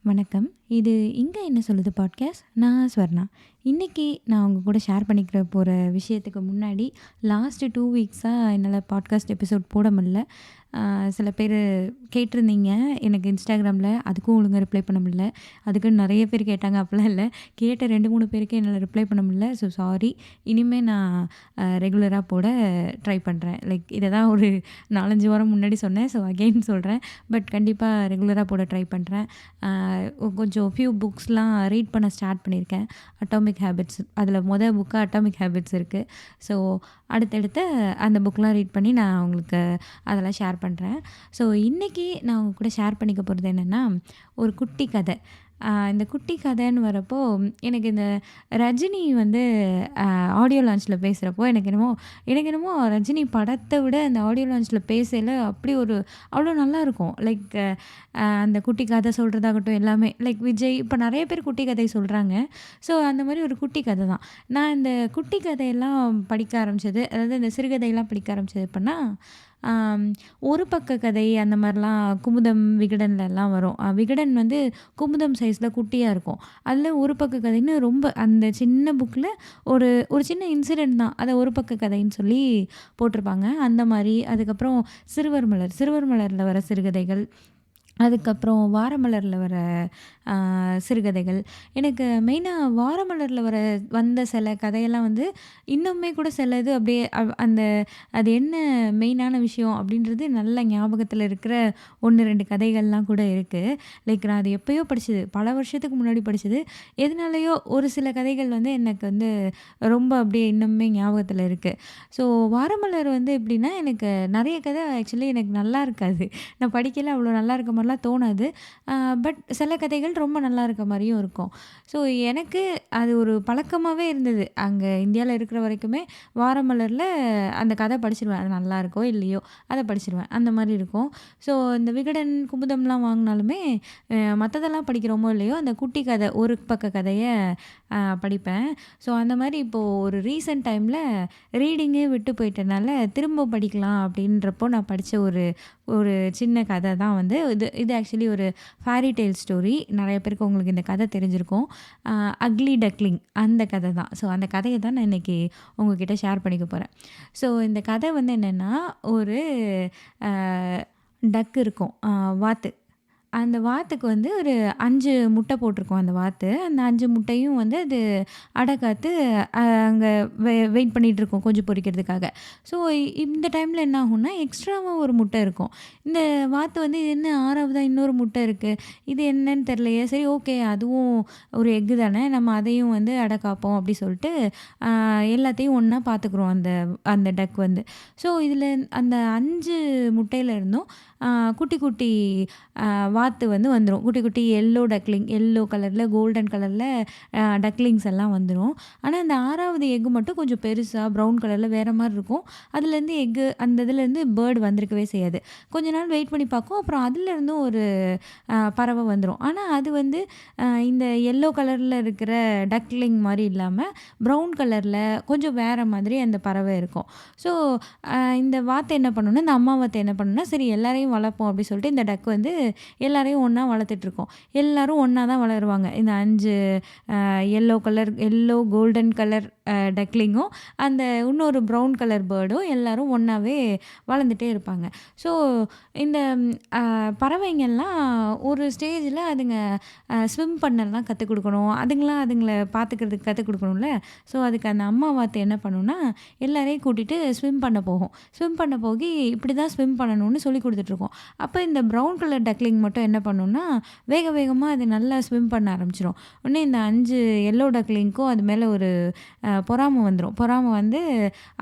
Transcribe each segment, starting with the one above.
வணக்கம். இது "இங்க என்ன சொல்லுது" பாட்காஸ்ட். நான் ஸ்வர்ணா. இன்னைக்கு நான் உங்க கூட ஷேர் பண்ணிக்கிற போற விஷயத்துக்கு முன்னாடி, லாஸ்ட் 2 வீக்ஸா என்னால பாட்காஸ்ட் எபிசோட் போட முடியல. அ சில பேரு கேட்டிருந்தீங்க எனக்கு Instagramல. அதுக்கும் ஒழுங்கா ரிப்ளை பண்ண முடியல. அதுக்குன்னு நெறைய பேர் கேட்டாங்க, அப்படிலாம் இல்ல. கேட்ட 2, 3 பேருக்கே என்னால ரிப்ளை பண்ண முடியல. So sorry. இனிமே நான் ரெகுலரா போட ட்ரை பண்றேன். லைக் இத தான் ஒரு 4, 5 வாரம் முன்னாடி சொன்னேன். ஸோ அகெயின் சொல்றேன். பட் கண்டிப்பா ரெகுலரா போட ட்ரை பண்றேன். கொஞ்சம் ஃபியூ புக்ஸ்லாம் ரீட் பண்ண ஸ்டார்ட் பண்ணியிருக்கேன். அட்டாமிக் ஹேபிட்ஸ் அதில் புக்கு அட்டாமிக் ஹேபிட்ஸ் இருக்குது. ஸோ அடுத்தடுத்த அந்த புக்லாம் ரீட் பண்ணி நான் உங்களுக்கு அதெல்லாம் ஷேர் பண்ணுறேன். ஸோ இன்றைக்கி நான் உங்க கூட ஷேர் பண்ணிக்க போகிறது என்னென்னா, ஒரு குட்டி கதை. இந்த குட்டி கதைன்னு வரப்போ, எனக்கு இந்த ரஜினி வந்து ஆடியோ லான்ச்சில் பேசுகிறப்போ எனக்கு என்னமோ ரஜினி படத்தை விட அந்த ஆடியோ லான்ச்சில் பேசையில் அப்படி ஒரு அவ்வளோ நல்லாயிருக்கும். லைக் அந்த குட்டி கதை சொல்கிறதாகட்டும் எல்லாமே. லைக் விஜய் இப்போ நிறைய பேர் குட்டி கதை சொல்கிறாங்க. ஸோ அந்த மாதிரி ஒரு குட்டி கதை தான். நான் இந்த குட்டி கதையெல்லாம் படிக்க ஆரம்பித்தது, அதாவது இந்த சிறுகதையெல்லாம் படிக்க ஆரம்பித்தது எப்படின்னா, ஒரு பக்க கதை அந்த மாதிரிலாம் குமுதம், விகடன்லலாம் வரும். விகடன் வந்து குமுதம் சைஸில் குட்டியாக இருக்கும். அதில் ஒரு பக்க கதைன்னு ரொம்ப அந்த சின்ன புக்கில் ஒரு ஒரு சின்ன இன்சிடெண்ட் தான். அதை ஒரு பக்க கதைன்னு சொல்லி போட்டிருப்பாங்க. அந்த மாதிரி. அதுக்கப்புறம் சிறுவர் மலரில் வர சிறுகதைகள். அதுக்கப்புறம் வாரமலரில் வர சிறுகதைகள். எனக்கு மெயினாக வாரமலரில் வந்த சில கதையெல்லாம் வந்து இன்னுமே கூட சில இது அப்படியே அந்த அது என்ன மெயினான விஷயம் அப்படின்றது நல்ல ஞாபகத்தில் இருக்கிற 1, 2 கதைகள்லாம் கூட இருக்குது. லைக் நான் அது எப்போயோ படித்தது, பல வருஷத்துக்கு முன்னாடி படித்தது. எதனாலயோ ஒரு சில கதைகள் வந்து எனக்கு வந்து ரொம்ப அப்படியே இன்னுமே ஞாபகத்தில் இருக்குது. ஸோ வாரமலர் வந்து எப்படின்னா, எனக்கு நிறைய கதை ஆக்சுவலி எனக்கு நல்லா இருக்காது. நான் படிக்கையில் அவ்வளோ நல்லா இருக்க மாதிரிலாம் தோணாது. பட் சில கதைகள் ரொம்ப நல்லா இருக்க மாதிரியும் இருக்கும். ஸோ எனக்கு அது ஒரு பழக்கமாகவே இருந்தது. அங்கே இந்தியாவில் இருக்கிற வரைக்குமே வாரமலரில் அந்த கதை படிச்சிருவேன். அது நல்லா இருக்கோ இல்லையோ அதை படிச்சிருவேன். அந்த மாதிரி இருக்கும். ஸோ இந்த விகடன், குமுதம்லாம் வாங்கினாலுமே மற்றதெல்லாம் படிக்கிறோமோ இல்லையோ அந்த குட்டி கதை ஒரு பக்க கதையை படிப்பேன். ஸோ அந்த மாதிரி இப்போது ஒரு ரீசெண்ட் டைமில் ரீடிங்கே விட்டு போயிட்டனால திரும்ப படிக்கலாம் அப்படின்றப்போ நான் படித்த ஒரு ஒரு சின்ன கதை தான் வந்து இது ஆக்சுவலி ஒரு ஃபேரி டெய்ல் ஸ்டோரி. நிறைய பேருக்கு உங்களுக்கு இந்த கதை தெரிஞ்சிருக்கும். அக்லி டக்லிங் அந்த கதை தான். ஸோ அந்த கதையை தான் நான் இன்றைக்கி உங்ககிட்ட ஷேர் பண்ணிக்க போகிறேன். ஸோ இந்த கதை வந்து என்னென்னா, ஒரு டக் இருக்கும், வாத்து. அந்த வாத்துக்கு வந்து ஒரு 5 முட்டை போட்டிருக்கும் அந்த வாத்து. அந்த 5 முட்டையும் வந்து அது அடை காத்து அங்கே வெயிட் பண்ணிகிட்ருக்கும் குஞ்சு பொரிக்கிறதுக்காக. ஸோ இந்த டைமில் என்ன ஆகும்னா, எக்ஸ்ட்ராவா ஒரு முட்டை இருக்கும். இந்த வாத்து வந்து இது என்ன 6வதா இன்னொரு முட்டை இருக்குது, இது என்னன்னு தெரியலையே, சரி ஓகே அதுவும் ஒரு எக்கு தானே, நம்ம அதையும் வந்து அடை காப்போம் அப்படி சொல்லிட்டு எல்லாத்தையும் ஒன்றா பார்த்துக்குறோம் அந்த அந்த டக் வந்து. ஸோ இதில் அந்த 5 முட்டையில இருந்தும் குட்டி குட்டி வாத்து வந்து வந்துடும். குட்டி குட்டி எல்லோ கலரில் கோல்டன் கலரில் டக்லிங்ஸ் எல்லாம் வந்துடும். ஆனால் அந்த 6வது எக்கு மட்டும் கொஞ்சம் பெருசாக ப்ரௌன் கலரில் வேறு மாதிரி இருக்கும். அதுலேருந்து அந்த இதுலேருந்து பேர்டு வந்திருக்கவே செய்யாது. கொஞ்ச நாள் வெயிட் பண்ணி பார்க்கும். அப்புறம் அதுலேருந்தும் ஒரு பறவை வந்துடும். ஆனால் அது வந்து இந்த எல்லோ கலரில் இருக்கிற டக்லிங் மாதிரி இல்லாமல் ப்ரௌன் கலரில் கொஞ்சம் வேறு மாதிரி அந்த பறவை இருக்கும். ஸோ இந்த வாத்தை என்ன பண்ணுன்னா, இந்த அம்மா வாத்தை என்ன பண்ணுன்னா, சரி எல்லாரையும் வளர்ப்போம் அப்படி சொல்லிட்டு இந்த டக் வந்து எல்லாரையும் ஒன்றா வளர்த்துட்ருக்கோம். எல்லோரும் ஒன்றா தான் வளருவாங்க. இந்த 5 எல்லோ கோல்டன் கலர் டக்லிங்கும் அந்த இன்னொரு ப்ரௌன் கலர் பேர்டும் எல்லோரும் ஒன்றாவே வளர்ந்துட்டே இருப்பாங்க. ஸோ இந்த பறவைங்கள்லாம் ஒரு ஸ்டேஜில் அதுங்க ஸ்விம் பண்ணலாம் கற்றுக் கொடுக்கணும். அதுங்கள பார்த்துக்கிறதுக்கு கற்றுக் கொடுக்கணும்ல. ஸோ அதுக்கு அந்த அம்மா வாத்து என்ன பண்ணுன்னா, எல்லாரையும் கூட்டிகிட்டு ஸ்விம் பண்ண போகும். ஸ்விம் பண்ண போய் இப்படி தான் ஸ்விம் பண்ணணும்னு சொல்லி கொடுத்துட்ருக்கோம். அப்போ இந்த ப்ரௌன் கலர் டக்லிங் மட்டும் என்ன பண்ணுன்னா, வேகமாக அது நல்லா ஸ்விம் பண்ண ஆரம்பிச்சிடும். உடனே இந்த 5 எல்லோ டக்லிங்க்கும் அது மேலே ஒரு பொறாமை வந்துடும். பொறாமை வந்து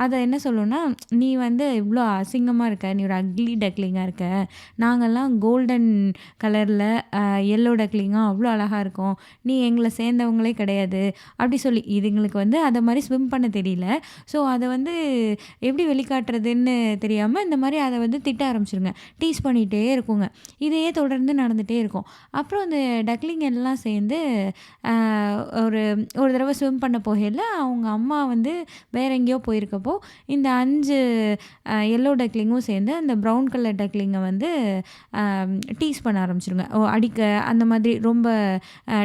அதை என்ன சொல்லுன்னா, நீ வந்து இவ்வளோ அசிங்கமாக இருக்க, நீ ஒரு அக்லி டக்லிங்காக இருக்க, நாங்கள்லாம் கோல்டன் கலரில் எல்லோ டக்லிங்காக அவ்வளோ அழகாக இருக்கும், நீ எங்களை சேர்ந்தவங்களே கிடையாது அப்படி சொல்லி. இதுங்களுக்கு வந்து அதை மாதிரி ஸ்விம் பண்ண தெரியல. ஸோ அதை வந்து எப்படி வெளிக்காட்டுறதுன்னு தெரியாமல் இந்த மாதிரி அதை வந்து திட்ட ஆரம்பிச்சிருங்க. டீ டீஸ் பண்ணிகிட்டே இருக்குங்க. இதையே தொடர்ந்து நடந்துகிட்டே இருக்கும். அப்புறம் அந்த டக்லிங் எல்லாம் சேர்ந்து ஒரு ஒரு தடவை ஸ்விம் பண்ண போகையில் அவங்க அம்மா வந்து வேற எங்கேயோ போயிருக்கப்போ இந்த 5 எல்லோ டக்லிங்கும் சேர்ந்து அந்த ப்ரௌன் கலர் டக்லிங்கை வந்து டீஸ் பண்ண ஆரம்பிச்சிருங்க. அடிக்க அந்த மாதிரி ரொம்ப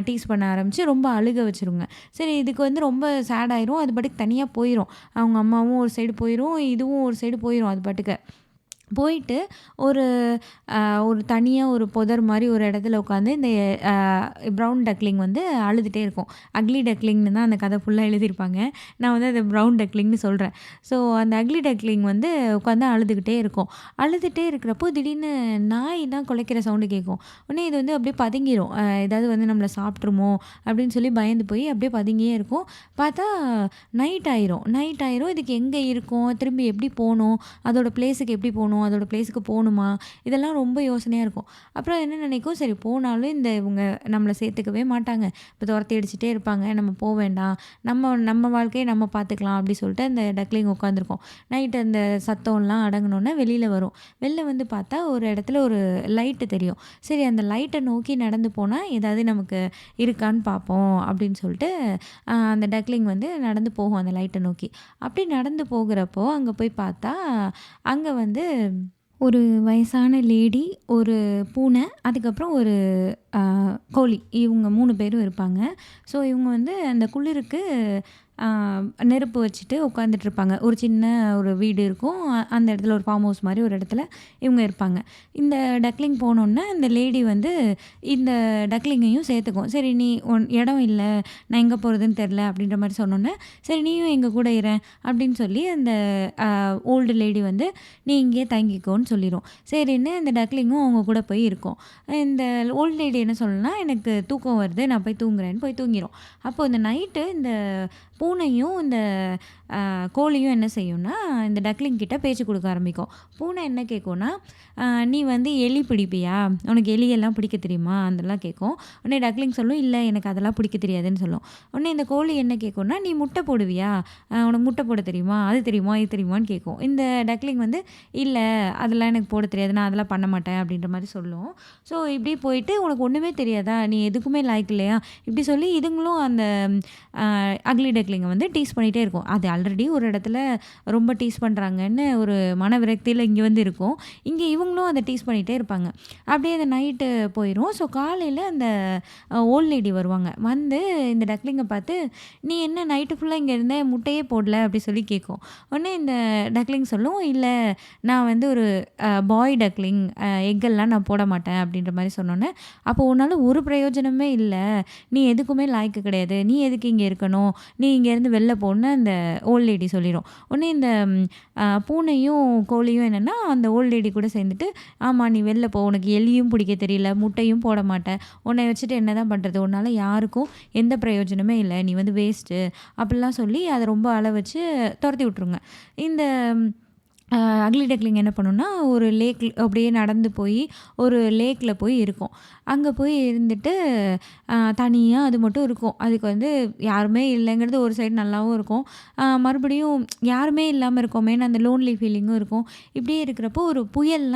டீஸ் பண்ண ஆரம்பித்து ரொம்ப அழுக வச்சுருங்க. சரி, இதுக்கு வந்து ரொம்ப சேட் ஆயிரும். அது பாட்டுக்கு தனியாக போயிடும். அவங்க அம்மாவும் ஒரு சைடு போயிடும், இதுவும் ஒரு சைடு போயிடும். அது பாட்டுக்கு போயிட்டு ஒரு ஒரு தனியாக ஒரு புதர் மாதிரி ஒரு இடத்துல உட்காந்து இந்த ப்ரௌன் டக்லிங் வந்து அழுதுகிட்டே இருக்கும். அக்லி டக்லிங்னு தான் அந்த கதை ஃபுல்லாக எழுதியிருப்பாங்க. நான் வந்து அதை ப்ரௌன் டக்லிங்னு சொல்கிறேன். ஸோ அந்த அக்லி டக்லிங் வந்து உட்காந்து அழுதுகிட்டே இருக்கும். அழுதுகிட்டே இருக்கிறப்போ திடீர்னு நாய் தான் குலைக்கிற சவுண்டு கேட்கும். உடனே இது வந்து அப்படியே பதுங்கிடும். ஏதாவது வந்து நம்மளை சாப்பிட்ருமோ அப்படின்னு சொல்லி பயந்து போய் அப்படியே பதுங்கியே இருக்கும். பார்த்தா நைட் ஆயிரும். இதுக்கு எங்கே இருக்கும், திரும்பி எப்படி போகணும், அதோட பிளேஸுக்கு எப்படி போகணும், அதோட பிளேஸுக்கு போகணுமா, இதெல்லாம் ரொம்ப யோசனையாக இருக்கும். அப்புறம் என்ன நினைக்கும், சரி போனாலும் இவங்க நம்மளை சேர்த்துக்கவே மாட்டாங்க, இப்போ துரத்தி அடிச்சுட்டே இருப்பாங்க, நம்ம போக வேண்டாம், நம்ம வாழ்க்கையை நம்ம பார்த்துக்கலாம் அப்படி சொல்லிட்டு அந்த டக்லிங் உட்காந்துருக்கோம். நைட்டு அந்த சத்தம்லாம் அடங்கினோன்னே வெளில வந்து பார்த்தா ஒரு இடத்துல ஒரு லைட்டு தெரியும். சரி, அந்த லைட்டை நோக்கி நடந்து போனால் ஏதாவது நமக்கு இருக்கான்னு பார்ப்போம் அப்படின்னு சொல்லிட்டு அந்த டக்லிங் வந்து நடந்து போகும் அந்த லைட்டை நோக்கி. அப்படி நடந்து போகிறப்போ அங்கே போய் பார்த்தா அங்கே வந்து ஒரு வயசான லேடி, ஒரு பூனை, அதுக்கப்புறம் ஒரு கோழி, இவங்க 3 பேரும் இருப்பாங்க. ஸோ இவங்க வந்து அந்த குளிருக்கு நெருப்பு வச்சுட்டு உட்காந்துட்ருப்பாங்க. ஒரு சின்ன ஒரு வீடு இருக்கும். அந்த இடத்துல ஒரு ஃபார்ம் ஹவுஸ் மாதிரி ஒரு இடத்துல இவங்க இருப்பாங்க. இந்த டக்லிங் போனோன்னே இந்த லேடி வந்து இந்த டக்லிங்கையும் சேர்த்துக்கும். சரி, நீ இடம் இல்லை, நான் எங்கே போகிறதுன்னு தெரில அப்படின்ற மாதிரி சொன்னோன்னே, சரி நீயும் எங்கள் கூட இரு அப்படின்னு சொல்லி அந்த ஓல்டு லேடி வந்து நீ இங்கேயே தங்கிக்கோன்னு சொல்லிடும். சரின்னு இந்த டக்லிங்கும் அவங்க கூட போய் இருக்கும். இந்த ஓல்டு லேடி என்ன சொல்லணும்னா, எனக்கு தூக்கம் வருது, நான் போய் தூங்குறேன்னு போய் தூங்கிடும். அப்போது இந்த நைட்டு இந்த பூனையும் இந்த கோழியும் என்ன செய்யும்னா, இந்த டக்லிங் கிட்ட பேச்சு கொடுக்க ஆரம்பிக்கும். பூனை என்ன கேட்கும்னா, நீ வந்து எலி பிடிப்பியா, உனக்கு எலியெல்லாம் பிடிக்க தெரியுமா அதெல்லாம் கேட்கும். உடனே டக்லிங் சொல்லும், இல்லை எனக்கு அதெல்லாம் பிடிக்க தெரியாதுன்னு சொல்லும். உடனே இந்த கோழி என்ன கேட்கும்னா, நீ முட்டை போடுவியா, உனக்கு முட்டை போட தெரியுமா, அது தெரியுமா இது தெரியுமான்னு கேட்கும். இந்த டக்லிங் வந்து இல்லை அதெல்லாம் எனக்கு போட தெரியாது, நான் அதெல்லாம் பண்ண மாட்டேன் அப்படின்ற மாதிரி சொல்லும். ஸோ இப்படி போயிட்டு உனக்கு ஒன்றுமே தெரியாதா, நீ எதுக்குமே லாய்க்கு இல்லையா, இப்படி சொல்லி இதுங்களும் அந்த அக்லி டக்லிங்கை வந்து டீஸ் பண்ணிகிட்டே இருக்கும். அது ஆல்ரெடி ஒரு இடத்துல ரொம்ப டீஸ் பண்ணுறாங்கன்னு ஒரு மன விரக்தியில் இங்கே வந்து இருக்கும். இங்கே இவங்களும் அதை டீஸ் பண்ணிகிட்டே இருப்பாங்க. அப்படியே அந்த நைட்டு போயிடும். ஸோ காலையில் அந்த ஓல்ட் லேடி வருவாங்க. வந்து இந்த டக்லிங்கை பார்த்து, நீ என்ன நைட்டு ஃபுல்லாக இங்கே இருந்த, முட்டையே போடல அப்படி சொல்லி கேட்கும். உடனே இந்த டக்லிங் சொல்லும், இல்லை நான் வந்து ஒரு பாய் டக்லிங், எக்கெல்லாம் நான் போட மாட்டேன் அப்படின்ற மாதிரி சொன்னோன்னே, அப்போ உன்னால் ஒரு பிரயோஜனமே இல்லை, நீ எதுக்குமே லாய்க்கு கிடையாது, நீ எதுக்கு இங்கே இருக்கணும், நீ இங்கேருந்து வெளில போன்னு அந்த ஓல்ட் லேடி சொல்லிடும். உடனே இந்த பூனையும் கோழியும் என்னென்னா அந்த ஓல்ட் லேடி கூட சேர்ந்துட்டு, ஆமாம் நீ வெளில போ, உனக்கு எலியும் பிடிக்க தெரியல, முட்டையும் போட மாட்டேன், உன்னை வச்சுட்டு என்ன தான் பண்ணுறது, உன்னால் யாருக்கும் எந்த பிரயோஜனமே இல்லை, நீ வந்து வேஸ்ட்டு அப்படிலாம் சொல்லி அதை ரொம்ப அழ வச்சு துரத்தி விட்ருங்க. இந்த அக்லி டக்லிங் என்ன பண்ணுன்னா, ஒரு லேக் அப்படியே நடந்து போய் ஒரு லேக்கில் போய் இருக்கும். அங்கே போய் இருந்துட்டு தனியாக அது மட்டும் இருக்கும். அதுக்கு வந்து யாருமே இல்லைங்கிறது ஒரு சைடு நல்லாவும் இருக்கும். மறுபடியும் யாருமே இல்லாமல் இருக்கோமேன்னு அந்த லோன்லி ஃபீலிங்கும் இருக்கும். இப்படியே இருக்கிறப்போ ஒரு புயல்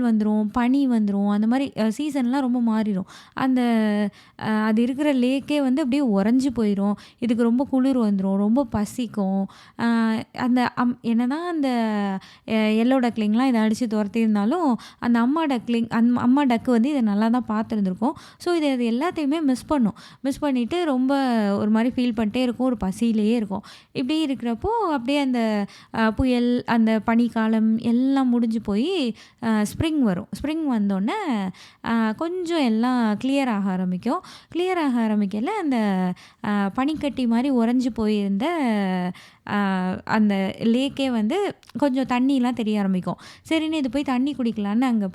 வந்துடும், பனி வந்துடும், அந்த மாதிரி சீசன்லாம் ரொம்ப மாறிடும். அந்த அது இருக்கிற லேக்கே வந்து அப்படியே உறைஞ்சி போயிடும். இதுக்கு ரொம்ப குளிர் வந்துடும், ரொம்ப பசிக்கும். அந்த என்னதான் அந்த எல்லோ டக்லிங்லாம் இதை அடித்து துரத்தியிருந்தாலும் அந்த அம்மா டக்கு வந்து இதை நல்லா தான் பார்த்துருந்துருக்கும். ஸோ இது எல்லாத்தையுமே மிஸ் பண்ணிவிட்டு ரொம்ப ஒரு மாதிரி ஃபீல் பண்ணிட்டே இருக்கும், ஒரு பசியிலேயே இருக்கும். இப்படி இருக்கிறப்போ அப்படியே அந்த புயல், அந்த பனிக்காலம் எல்லாம் முடிஞ்சு போய் ஸ்ப்ரிங் வரும். ஸ்ப்ரிங் வந்தோடனே கொஞ்சம் எல்லாம் கிளியர் ஆக ஆரம்பிக்கல அந்த பனிக்கட்டி மாதிரி உறைஞ்சி போயிருந்த அந்த லேக்கே வந்து கொஞ்சம் தண்ணிலாம் தெரிய ஆரம்பிக்கும். சரின்னு இது போய் தண்ணி குடிக்கலான்னு அங்கே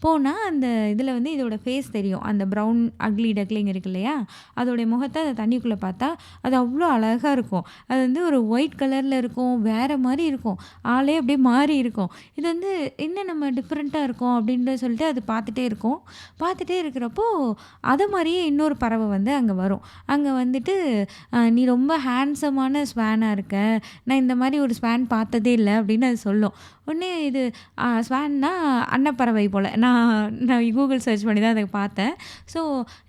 போனால் அந்த இதில் வந்து இதோட ஃபேஸ் தெரியும். அந்த ப்ரௌன் அக்லி டக்லிங் இருக்கு இல்லையா, அதோடைய முகத்தை அந்த தண்ணிக்குள்ளே பார்த்தா அது அவ்வளோ அழகாக இருக்கும். அது வந்து ஒரு ஒயிட் கலரில் இருக்கும், வேறு மாதிரி இருக்கும், ஆளே அப்படியே மாறி இருக்கும். இது வந்து இன்னும் நம்ம டிஃப்ரெண்ட்டாக இருக்கும் அப்படின்ற சொல்லிட்டு அது பார்த்துட்டே இருக்கிறப்போ அதை மாதிரியே இன்னொரு பறவை வந்து அங்கே வரும். அங்கே வந்துட்டு, நீ ரொம்ப ஹேண்ட்ஸமான ஸ்வானாக இருக்க, நான் இந்த மாதிரி ஒரு ஸ்வான் பார்த்ததே இல்லை அப்படின்னு அது சொல்லும். உடனே இது ஸ்வான்னா அன்னப்பறவை போல். நான் கூகுள் சர்ச் பண்ணி தான் அதை பார்த்தேன். ஸோ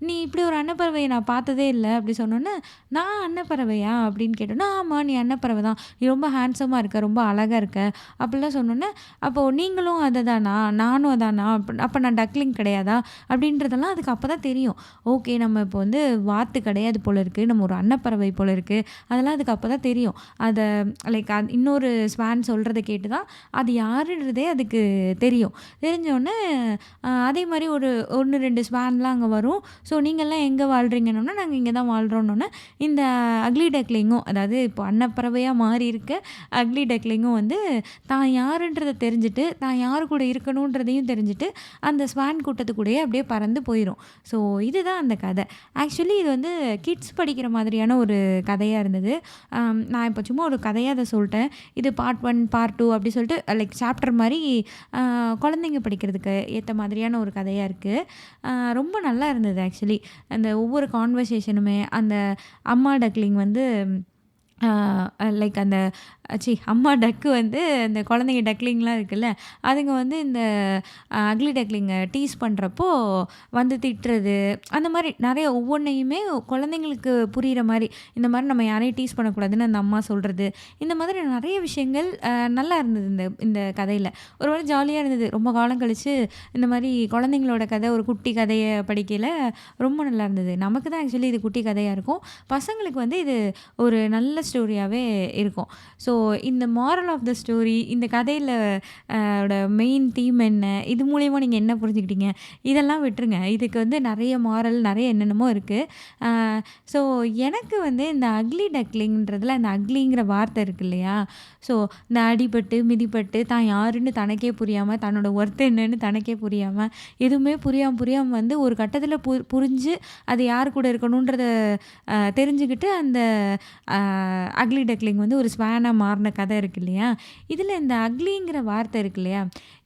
நீ இப்படி ஒரு அன்னப்பறவையை நான் பார்த்ததே இல்லை அப்படி சொன்னோன்னே, நான் அன்னப்பறவையா அப்படின்னு கேட்டோன்னா, ஆமாம் நீ அன்னப்பறவை தான், நீ ரொம்ப ஹேண்ட்ஸமாக இருக்க, ரொம்ப அழகாக இருக்க அப்படிலாம் சொன்னோன்னே, அப்போது நீங்களும் அதை தானா, நானும் அதானா, அப்போ நான் டக்லிங் கிடையாதா அப்படின்றதெல்லாம் அதுக்கு அப்போ தான் தெரியும். ஓகே நம்ம இப்போ வந்து வாத்து கிடையாது போல இருக்குது, நம்ம ஒரு அன்னப்பறவை போல இருக்குது, அதெல்லாம் அதுக்கு அப்போ தான் தெரியும். அதை லைக் இன்னொரு ஸ்வான் சொல்கிறத கேட்டு தான் அது யாருன்றதே அதுக்கு தெரியும். தெரிஞ்சோடனே அதே மாதிரி ஒரு 1, 2 ஸ்வான்லாம் அங்கே வரும். ஸோ நீங்கள்லாம் எங்கே வாழ்கிறீங்கன்னொன்னே, நாங்கள் இங்கே தான் வாழ்கிறோன்னொன்னே, இந்த அக்லி டக்லிங்கும், அதாவது இப்போ அன்னப்பறவையாக மாறி இருக்க அக்லி டக்லிங்கும் வந்து தான் யாருன்றதை தெரிஞ்சுட்டு, தான் யார் கூட இருக்கணுன்றதையும் தெரிஞ்சுட்டு, அந்த ஸ்வான் கூட்டத்துக்கூடயே அப்படியே பறந்து போயிடும். ஸோ இதுதான் அந்த கதை. ஆக்சுவலி இது வந்து கிட்ஸ் படிக்கிற மாதிரியான ஒரு கதையாக இருந்தது. நான் இப்போ சும்மா ஒரு கதையாக அதை சொல்லிட்டேன். இது பார்ட் 1, பார்ட் 2 அப்படி சொல்லிட்டு லைக் சாப்டர் மாதிரி குழந்தைங்க படிக்கிறதுக்கு ஏற்ற மாதிரியான ஒரு கதையாக இருக்குது. ரொம்ப நல்லா இருந்தது ஆக்சுவலி. அந்த ஒவ்வொரு கான்வர்சேஷனுமே அந்த அம்மா டக்லிங் வந்து லைக் அந்த அம்மா டக்கு வந்து அந்த குழந்தைங்க டக்லிங்லாம் இருக்குல்ல, அதுங்க வந்து இந்த அக்லி டக்லிங்கை டீஸ் பண்ணுறப்போ வந்து திட்டுறது, அந்த மாதிரி நிறைய ஒவ்வொன்றையுமே குழந்தைங்களுக்கு புரிகிற மாதிரி, இந்த மாதிரி நம்ம யாரையும் டீஸ் பண்ணக்கூடாதுன்னு அந்த அம்மா சொல்கிறது, இந்த மாதிரி நிறைய விஷயங்கள் நல்லா இருந்தது இந்த கதையில். ஒரு வேளை ஜாலியாக இருந்தது. ரொம்ப காலம் கழித்து இந்த மாதிரி குழந்தைங்களோட கதை, ஒரு குட்டி கதையை படிக்கையில் ரொம்ப நல்லா இருந்தது. நமக்கு தான் ஆக்சுவலி இது குட்டி கதையாக இருக்கும், பசங்களுக்கு வந்து இது ஒரு நல்ல ஸ்டோரியாகவே இருக்கும். ஸோ இந்த மாரல் ஆஃப் த ஸ்டோரி, இந்த கதையில் மெயின் தீம் என்ன, இது மூலயமா நீங்கள் என்ன புரிஞ்சுக்கிட்டீங்க, இதெல்லாம் விட்டுருங்க. இதுக்கு வந்து நிறைய மாரல், நிறைய என்னென்னமோ இருக்குது. ஸோ எனக்கு வந்து இந்த அக்லி டக்லிங்கிறதுல அந்த அக்லிங்கிற வார்த்தை இருக்கு இல்லையா, ஸோ இந்த அடிபட்டு மிதிப்பட்டு தான் யாருன்னு தனக்கே புரியாமல், தன்னோட ஒர்த் என்னன்னு தனக்கே புரியாமல், எதுவுமே புரியாமல் வந்து ஒரு கட்டத்தில் புரிஞ்சு அது யார் கூட இருக்கணுன்றத தெரிஞ்சுக்கிட்டு அந்த அக்லி டக்லிங் வந்து ஒரு ஸ்வானாக மாறின கதை இருக்கு இல்லையா. இதில் இந்த அக்லிங்கிற வார்த்தை இருக்கு இல்லையா,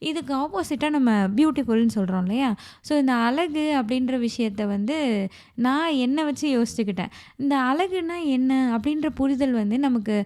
இதுக்கு ஆப்போசிட்டாக நம்ம பியூட்டிஃபுல்னு சொல்கிறோம் இல்லையா. ஸோ இந்த அழகு அப்படின்ற விஷயத்த வந்து நான் என்னை வச்சு யோசிச்சுக்கிட்டேன். இந்த அழகுனா என்ன அப்படின்ற புரிதல் வந்து நமக்கு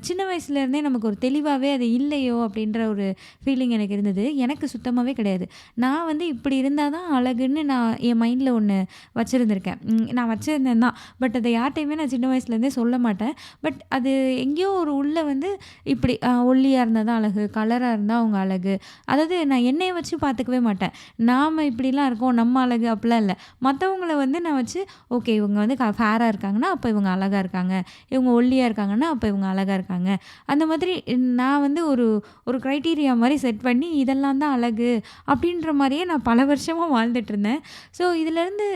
சின்ன வயசுலேருந்தே நமக்கு ஒரு தெளிவாகவே அது இல்லையோ அப்படின்ற ஒரு ஃபீலிங் எனக்கு இருந்தது. எனக்கு சுத்தமாகவே கிடையாது. நான் வந்து இப்படி இருந்தால் தான் அழகுன்னு நான் என் மைண்டில் ஒன்று வச்சுருந்துருக்கேன். நான் வச்சுருந்தேன் தான். பட் அதை யார்கிட்டையுமே நான் சின்ன வயசுலேருந்தே சொல்ல மாட்டேன். பட் அது எங்கேயோ ஒரு உள்ள வந்து இப்படி ஒல்லியாக இருந்தால் தான் அழகு, கலராக இருந்தால் அவங்க அழகு, அதாவது நான் என்னையை வச்சு பார்த்துக்கவே மாட்டேன். நாம் இப்படிலாம் இருக்கோம், நம்ம அழகு அப்படிலாம் இல்லை. மற்றவங்கள வந்து நான் வச்சு ஓகே இவங்க வந்து ஃபேராக இருக்காங்கன்னா அப்போ இவங்க அழகாக இருக்காங்க, இவங்க ஒல்லியாக இருக்காங்கன்னா அப்போ இவங்க அழகாக இருக்காங்க, அந்த மாதிரி நான் வந்து ஒரு க்ரைட்டீரியா மாதிரி செட் பண்ணி இதெல்லாம் தான் அழகு அப்படின்ற மாதிரியே நான் பல வருஷமாக வாழ்ந்துட்டு இருந்தேன். ஸோ இதிலேருந்து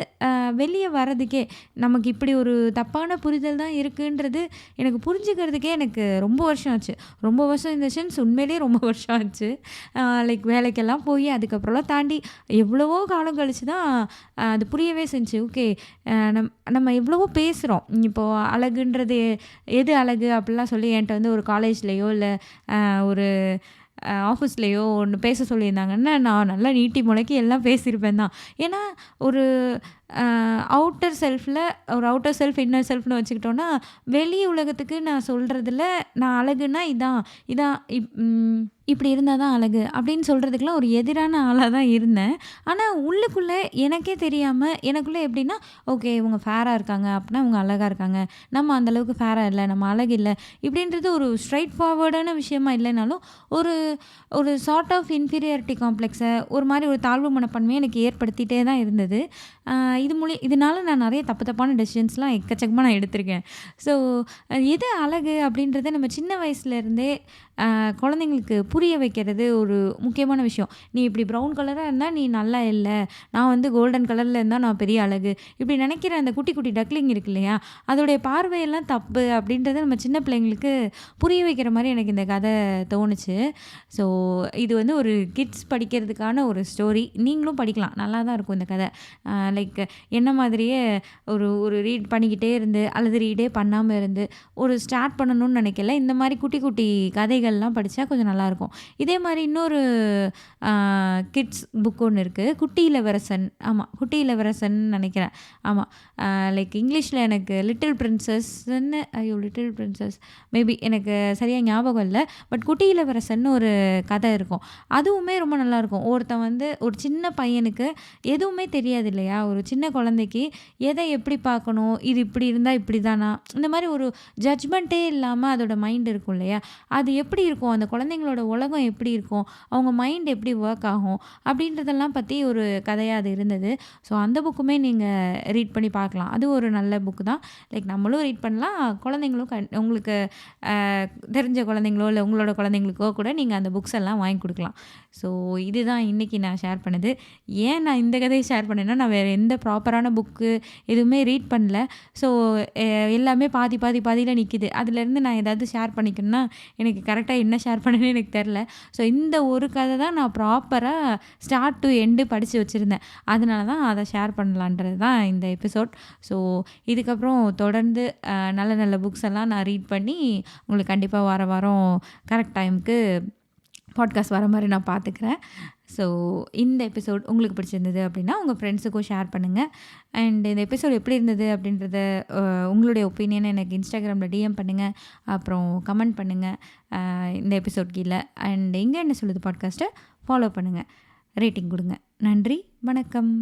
வெளியே வர்றதுக்கே நமக்கு இப்படி ஒரு தப்பான புரிதல் தான் இருக்குன்றது எனக்கு புரிஞ்சுக்கிறதுக்கே எனக்கு ரொம்ப வருஷம் ஆச்சு. ரொம்ப வருஷம் இந்த சென்ஸ் உண்மையிலேயே ரொம்ப வருஷம் ஆச்சு. லைக் வேலைக்கெல்லாம் போய் அதுக்கப்புறம்லாம் தாண்டி எவ்வளவோ காலம் கழித்து தான் அது புரியவே செஞ்சு. ஓகே நம்ம எவ்வளவோ பேசுகிறோம், இப்போது அழகுன்றது எது அழகு அப்படிலாம் சொல்லி என்கிட்ட வந்து ஒரு காலேஜ்லேயோ இல்லை ஒரு ஆஃபீஸ்லேயோ ஒன்று பேச சொல்லியிருந்தாங்கன்னா நான் நல்லா நீட்டி முளைக்கி எல்லாம் பேசியிருப்பேன் தான். ஏன்னா ஒரு அவுட்டர் செல்ஃப் இன்னர் செல்ஃப்னு வச்சுக்கிட்டோன்னா, வெளி உலகத்துக்கு நான் சொல்கிறதுல நான் அழகுன்னா இதான் இப்படி இருந்தால் தான் அழகு அப்படின்னு சொல்கிறதுக்கெலாம் ஒரு எதிரான ஆளாக தான் இருந்தேன். ஆனால் உள்ளுக்குள்ளே எனக்கே தெரியாமல் எனக்குள்ளே எப்படின்னா ஓகே இவங்க ஃபேராக இருக்காங்க அப்படின்னா இவங்க அழகாக இருக்காங்க, நம்ம அந்தளவுக்கு ஃபேராக இல்லை, நம்ம அழகு இல்லை இப்படின்றது ஒரு ஸ்ட்ரைட் ஃபார்வர்டான விஷயமா இல்லைனாலும் ஒரு சார்ட் ஆஃப் இன்ஃபீரியாரிட்டி காம்ப்ளெக்ஸை, ஒரு மாதிரி ஒரு தாழ்வு மனப்பான்மையை எனக்கு ஏற்படுத்திகிட்டே தான் இருந்தது. இதனால நான் நிறைய தப்பான டெசிஷன்ஸ்லாம் எக்கச்சக்கமாக நான் எடுத்திருக்கேன். ஸோ எது அழகு அப்படின்றத நம்ம சின்ன வயசுலேருந்தே குழந்தைங்களுக்கு புரிய வைக்கிறது ஒரு முக்கியமான விஷயம். நீ இப்படி ப்ரௌன் கலராக இருந்தால் நீ நல்லா இல்லை, நான் வந்து கோல்டன் கலரில் இருந்தால் நான் பெரிய அழகு, இப்படி நினைக்கிற அந்த குட்டி குட்டி டக்லிங் இருக்கு இல்லையா, அதோடைய பார்வையெல்லாம் தப்பு அப்படின்றத நம்ம சின்ன பிள்ளைங்களுக்கு புரிய வைக்கிற மாதிரி எனக்கு இந்த கதை தோணுச்சு. ஸோ இது வந்து ஒரு கிட்ஸ் படிக்கிறதுக்கான ஒரு ஸ்டோரி. நீங்களும் படிக்கலாம், நல்லா தான் இருக்கும் இந்த கதை. லைக் என்ன மாதிரியே ஒரு ரீட் பண்ணிக்கிட்டே இருந்து அல்லது ரீடே பண்ணாமல் இருந்து ஒரு ஸ்டார்ட் பண்ணணும்னு நினைக்கல. இந்த மாதிரி குட்டி குட்டி கதைகள் கதைகள்லாம் படித்தா கொஞ்சம் நல்லாயிருக்கும். இதே மாதிரி இன்னொரு கிட்ஸ் புக் ஒன்று இருக்குது, குட்டி இளவரசன். ஆமாம், குட்டி இளவரசன் நினைக்கிறேன். ஆமாம், லைக் இங்கிலீஷில் எனக்கு லிட்டில் பிரின்சஸ்ன்னு, ஐயோ லிட்டில் பிரின்சஸ் மேபி எனக்கு சரியாக ஞாபகம் இல்லை. பட் குட்டி இளவரசன் ஒரு கதை இருக்கும். அதுவுமே ரொம்ப நல்லாயிருக்கும். ஒருத்தன் வந்து ஒரு சின்ன பையனுக்கு எதுவுமே தெரியாது இல்லையா, ஒரு சின்ன குழந்தைக்கு எதை எப்படி பார்க்கணும், இது இப்படி இருந்தால் இப்படி தானா, இந்த மாதிரி ஒரு ஜட்ஜ்மெண்ட்டே இல்லாமல் அதோட மைண்ட் இருக்கும் இல்லையா, அது எப்படி இருக்கும், அந்த குழந்தைங்களோட உலகம் எப்படி இருக்கும், அவங்க மைண்ட் எப்படி ஒர்க் ஆகும் அப்படின்றதெல்லாம் பற்றி ஒரு கதையாக அது இருந்தது. ஸோ அந்த புக்குமே நீங்கள் ரீட் பண்ணி பார்க்கலாம். அது ஒரு நல்ல புக்கு தான். லைக் நம்மளும் ரீட் பண்ணலாம், குழந்தைங்களும் உங்களுக்கு தெரிஞ்ச குழந்தைங்களோ இல்லை உங்களோட குழந்தைங்களுக்கோ கூட நீங்கள் அந்த புக்ஸ் எல்லாம் வாங்கி கொடுக்கலாம். ஸோ இதுதான் இன்றைக்கி நான் ஷேர் பண்ணது. ஏன் நான் இந்த கதையை ஷேர் பண்ணேன்னா, நான் வேறு எந்த ப்ராப்பரான புக்கு எதுவுமே ரீட் பண்ணல. ஸோ எல்லாமே பாதியில் நிற்கிது. அதுலேருந்து நான் ஏதாவது ஷேர் பண்ணிக்கணும்னா எனக்கு கரெக்டாக என்ன ஷேர் பண்ணணும்னு எனக்கு தெரில. ஸோ இந்த ஒரு கதை தான் நான் ப்ராப்பராக ஸ்டார்ட் டு எண்டு படித்து வச்சுருந்தேன். அதனால தான் அதை ஷேர் பண்ணலான்றது தான் இந்த எபிசோட். ஸோ இதுக்கப்புறம் தொடர்ந்து நல்ல நல்ல புக்ஸ் எல்லாம் நான் ரீட் பண்ணி உங்களுக்கு கண்டிப்பாக வாரம் கரெக்ட் டைமுக்கு பாட்காஸ்ட் வர மாதிரி நான் பார்த்துக்கிறேன். ஸோ இந்த எபிசோட் உங்களுக்கு பிடிச்சிருந்தது அப்படின்னா உங்கள் ஃப்ரெண்ட்ஸுக்கும் ஷேர் பண்ணுங்கள். அண்ட் இந்த எபிசோட் எப்படி இருந்தது அப்படின்றத உங்களுடைய ஒப்பீனியனை எனக்கு இன்ஸ்டாகிராமில் டிஎம் பண்ணுங்கள், அப்புறம் கமெண்ட் பண்ணுங்கள் இந்த எபிசோட் கீழே. அண்ட் எங்கே என்ன சொல்லுது பாட்காஸ்ட்டை ஃபாலோ பண்ணுங்கள், ரேட்டிங் கொடுங்க. நன்றி, வணக்கம்.